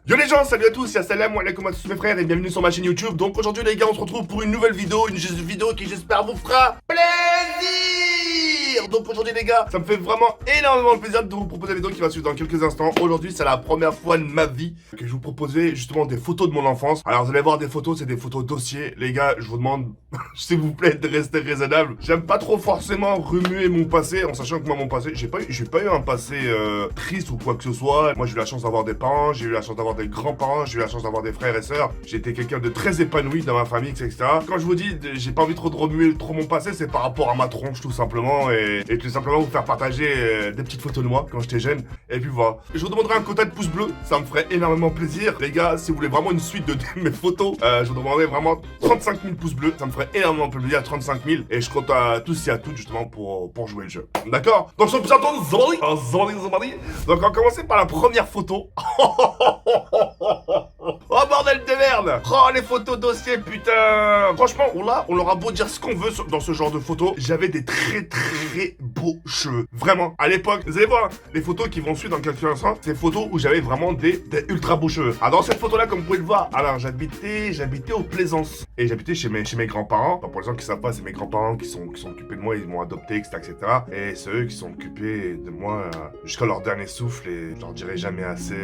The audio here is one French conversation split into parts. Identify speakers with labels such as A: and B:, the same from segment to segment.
A: Yo les gens, salut à tous, salam alaikum à tous mes frères et bienvenue sur ma chaîne YouTube. Donc aujourd'hui les gars, on se retrouve pour une nouvelle vidéo, une vidéo qui j'espère vous fera plaisir. Donc aujourd'hui les gars, ça me fait vraiment énormément plaisir de vous proposer la vidéo qui va suivre dans quelques instants. Aujourd'hui c'est la première fois de ma vie que je vous proposais justement des photos de mon enfance. Alors vous allez voir des photos, c'est des photos dossiers. Les gars, je vous demande s'il vous plaît de rester raisonnable. J'aime pas trop forcément remuer mon passé, en sachant que moi mon passé, j'ai pas eu un passé triste ou quoi que ce soit. Moi j'ai eu la chance d'avoir des parents, j'ai eu la chance d'avoir des grands-parents, j'ai eu la chance d'avoir des frères et sœurs. J'ai été quelqu'un de très épanoui dans ma famille, etc. Quand je vous dis, j'ai pas envie trop de remuer trop mon passé, c'est par rapport à ma tronche tout simplement et tout simplement vous faire partager des petites photos de moi quand j'étais jeune. Et puis voilà. Je vous demanderai un quota de pouces bleus, ça me ferait énormément plaisir. Les gars, si vous voulez vraiment une suite de mes photos, je vous demanderai vraiment 35 000 pouces bleus, ça me ferait énormément plaisir, 35 000. Et je compte à tous et à toutes justement pour jouer le jeu. D'accord? Donc sur le plus attendre, donc on va commencer par la première photo. Oh bordel de merde! Oh les photos dossiers putain! Franchement, on aura beau dire ce qu'on veut dans ce genre de photos, j'avais des très beaux cheveux. Vraiment, à l'époque, vous allez voir, les photos qui vont suivre dans quelques instants, c'est photos où j'avais vraiment des ultra beaux cheveux. Alors dans cette photo là, comme vous pouvez le voir, alors j'habitais aux Plaisances. Et j'habitais chez mes grands-parents. Enfin, pour les gens qui savent pas, c'est mes grands-parents qui sont occupés de moi, ils m'ont adopté, etc. Et c'est eux qui sont occupés de moi jusqu'à leur dernier souffle. Et je leur dirai jamais assez,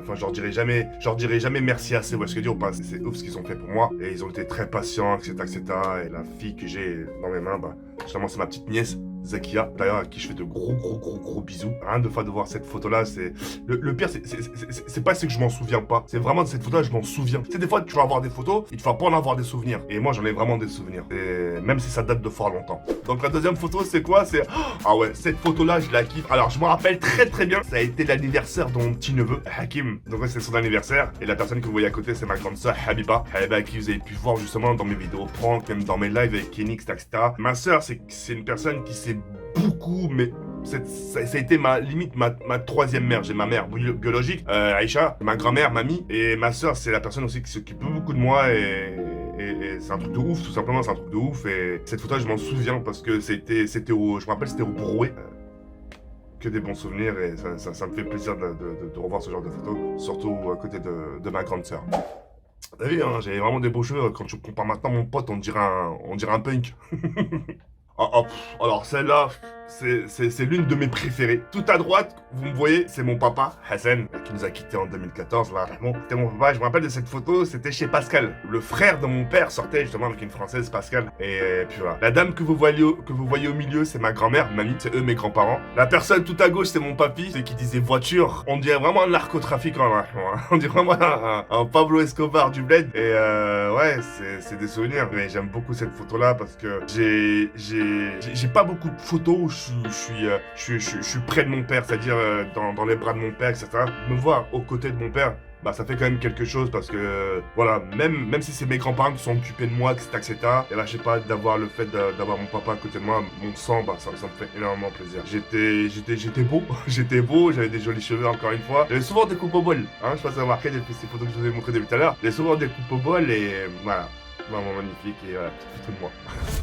A: enfin je leur dirai jamais merci assez. Ou est-ce que dire ou pas, c'est ouf ce qu'ils ont fait pour moi. Et ils ont été très patients, etc. Et la fille que j'ai dans mes mains, bah, justement c'est ma petite nièce. Zakia, d'ailleurs à qui je fais de gros bisous. Rien de fois de voir cette photo là, c'est le pire, c'est pas ce que je m'en souviens pas, c'est vraiment de cette photo là je m'en souviens. Tu sais, des fois tu vas avoir des photos, il te faut pas en avoir des souvenirs, et moi j'en ai vraiment des souvenirs, et même si ça date de fort longtemps. Donc la deuxième photo c'est quoi? C'est ah ouais, cette photo là je la kiffe. Alors je me rappelle très bien, ça a été l'anniversaire de mon petit neveu Hakim. Donc ouais, c'est son anniversaire, et la personne que vous voyez à côté c'est ma grande soeur Habiba, qui vous avez pu voir justement dans mes vidéos prank, même dans mes lives avec Kenix, etc. Ma soeur c'est une personne qui s'est beaucoup, mais ça a été limite ma troisième mère. J'ai ma mère biologique, Aïcha, ma grand-mère, mamie, et ma soeur, c'est la personne aussi qui s'occupe beaucoup de moi et c'est un truc de ouf, tout simplement, c'est un truc de ouf. Et cette photo, je m'en souviens parce que je me rappelle, c'était au Brouet. Que des bons souvenirs et ça me fait plaisir de revoir ce genre de photos, surtout à côté de ma grande sœur. T'as vu, hein, j'avais vraiment des beaux cheveux. Quand tu me compares maintenant, mon pote, on dirait un punk. Alors celle-là, c'est l'une de mes préférées. Tout à droite, vous me voyez, c'est mon papa, Hassan, qui nous a quittés en 2014. Là, vraiment, c'était mon papa. Je me rappelle de cette photo, c'était chez Pascal. Le frère de mon père sortait justement avec une Française, Pascal. Et puis voilà. La dame que vous voyez au milieu, c'est ma grand-mère, mamie, c'est eux mes grands-parents. La personne tout à gauche, c'est mon papy, c'est qui disait voiture. On dirait vraiment un narcotrafiquant, là. On dirait vraiment un Pablo Escobar du bled. Et ouais, c'est des souvenirs. Mais j'aime beaucoup cette photo-là parce que j'ai pas beaucoup de photos où je suis près de mon père, c'est-à-dire dans les bras de mon père, etc. Me voir aux côtés de mon père, bah ça fait quand même quelque chose parce que voilà, même si c'est mes grands-parents qui sont occupés de moi, etc. Et bah je sais pas, d'avoir le fait d'avoir mon papa à côté de moi, mon sang, bah ça me fait énormément plaisir. J'étais beau, j'étais beau, j'avais des jolis cheveux encore une fois. J'avais souvent des coupes au bol, hein, je sais pas si vous avez remarqué depuis ces photos que je vous ai montrées depuis tout à l'heure. J'avais souvent des coupes au bol et voilà, vraiment magnifique et voilà, petite photo de moi.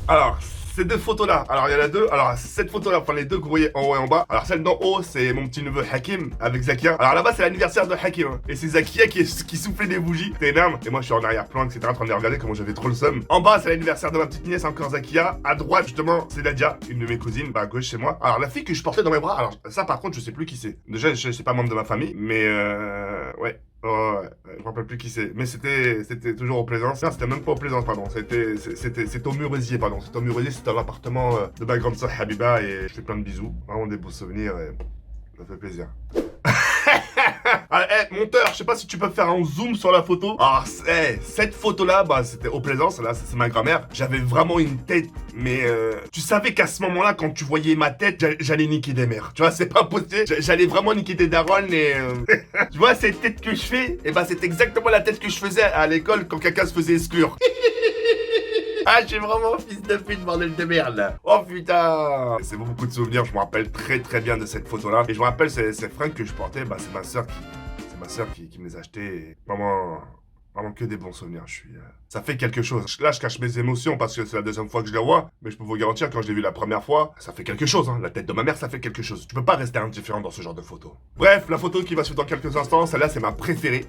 A: Alors, ces deux photos-là, alors il y en a deux, alors cette photo-là, enfin les deux que vous voyez en haut et en bas, alors celle d'en haut, c'est mon petit neveu Hakim avec Zakia. Alors là-bas, c'est l'anniversaire de Hakim, hein. Et c'est Zakia qui soufflait des bougies, c'était énorme. Et moi, je suis en arrière-plan, etc., en train de les regarder comment j'avais trop le seum. En bas, c'est l'anniversaire de ma petite nièce, encore Zakia. À droite, justement, c'est Nadia, une de mes cousines, bah à gauche, c'est moi. Alors la fille que je portais dans mes bras, alors ça, par contre, je sais plus qui c'est. Déjà, je sais pas membre de ma famille, mais ouais. Oh, ouais, je me rappelle plus qui c'est, mais c'était toujours au Plaisance. Non, c'était même pas au Plaisance, pardon. C'était au Muresier, pardon. C'était au Muresier, c'était dans l'appartement de ma grande soeur Habiba et je fais plein de bisous. Vraiment des beaux souvenirs et ça fait plaisir. Monteur, je sais pas si tu peux faire un zoom sur la photo. Alors, cette photo-là, bah, c'était au Plaisance. Là, c'est ma grand-mère. J'avais vraiment une tête, mais tu savais qu'à ce moment-là, quand tu voyais ma tête, j'allais niquer des mères. Tu vois, c'est pas possible. J'allais vraiment niquer des darons et tu vois, cette tête que je fais, et bah, c'est exactement la tête que je faisais à l'école quand quelqu'un se faisait exclure. Ah, je suis vraiment fils de pute, bordel de merde. Oh putain. C'est beaucoup de souvenirs, je me rappelle très bien de cette photo-là. Et je me rappelle ces fringues que je portais, bah c'est ma soeur qui me les a achetées. Vraiment Vraiment que des bons souvenirs. Ça fait quelque chose. Là, je cache mes émotions parce que c'est la deuxième fois que je les vois. Mais je peux vous garantir, quand je l'ai vu la première fois, ça fait quelque chose. Hein. La tête de ma mère, ça fait quelque chose. Tu peux pas rester indifférent dans ce genre de photo. Bref, la photo qui va suivre dans quelques instants, celle-là, c'est ma préférée.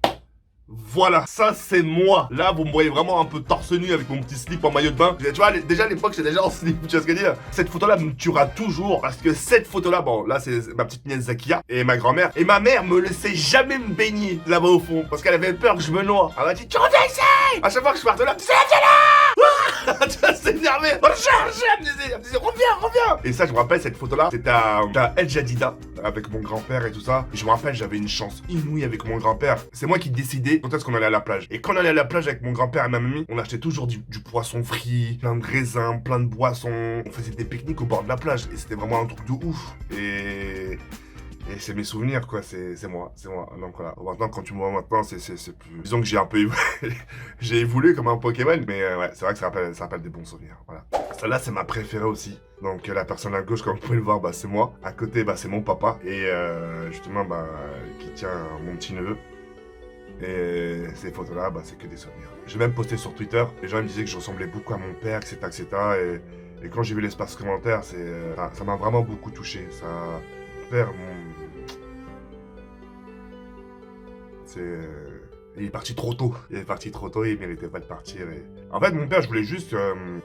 A: Voilà, ça c'est moi. Là, vous me voyez vraiment un peu torse nu avec mon petit slip en maillot de bain. Tu vois, déjà à l'époque, j'étais déjà en slip, tu vois ce que je veux dire. Cette photo-là me tuera toujours parce que cette photo-là, bon, là c'est ma petite nièce Zakia et ma grand-mère. Et ma mère me laissait jamais me baigner là-bas au fond parce qu'elle avait peur que je me noie. Elle m'a dit, tu reviens ici. À chaque fois que je partais là, c'est là. Tu vois, c'est énervé. Elle me disait, reviens. Et ça, je me rappelle, cette photo-là, c'était à El Jadida avec mon grand-père et tout ça. Et je me rappelle, j'avais une chance inouïe avec mon grand-père. C'est moi qui décidais quand est-ce qu'on allait à la plage. Et quand on allait à la plage avec mon grand-père et ma mamie, on achetait toujours du poisson frit, plein de raisins, plein de boissons. On faisait des pique-niques au bord de la plage. Et c'était vraiment un truc de ouf. Et c'est mes souvenirs, quoi, c'est moi. Donc voilà, maintenant, quand tu me vois maintenant, c'est plus... Disons que j'ai un peu j'ai évolué comme un Pokémon, mais ouais, c'est vrai que ça rappelle des bons souvenirs, voilà. Celle-là, c'est ma préférée aussi. Donc la personne à gauche, comme vous pouvez le voir, bah, c'est moi. À côté, bah, c'est mon papa. Et justement, bah, qui tient mon petit-neveu. Et ces photos-là, bah, c'est que des souvenirs. J'ai même posté sur Twitter, les gens me disaient que je ressemblais beaucoup à mon père, etc. Et quand j'ai vu l'espace commentaire, ça m'a vraiment beaucoup touché. Mon père, il est parti trop tôt. Il méritait pas de partir. En fait, mon père, je voulais juste...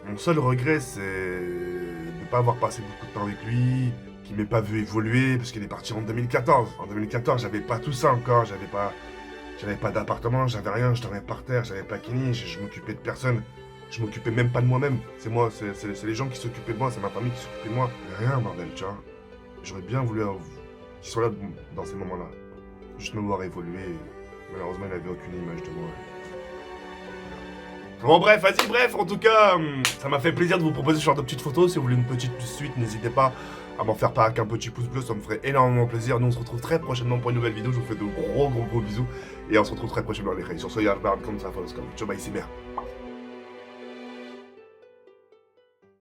A: mon seul regret, c'est de ne pas avoir passé beaucoup de temps avec lui, qu'il m'ait pas vu évoluer, parce qu'il est parti en 2014. En 2014, j'avais pas tout ça encore, j'avais pas d'appartement, j'avais rien, je dormais par terre, j'avais pas Kenny, je m'occupais de personne. Je m'occupais même pas de moi-même. C'est moi, c'est les gens qui s'occupaient de moi, c'est ma famille qui s'occupait de moi. Rien, bordel, tu vois. J'aurais bien voulu qu'il soit là dans ces moments-là. Juste me voir évoluer. Malheureusement, il n'avait aucune image de moi. Bon bref, en tout cas, ça m'a fait plaisir de vous proposer ce genre de petites photos. Si vous voulez une petite suite, n'hésitez pas à m'en faire part avec un petit pouce bleu, ça me ferait énormément plaisir. Nous on se retrouve très prochainement pour une nouvelle vidéo, je vous fais de gros bisous. Et on se retrouve très prochainement les regards. Sur ce, y'a comme ça, comme ciao, bye, c'est bien.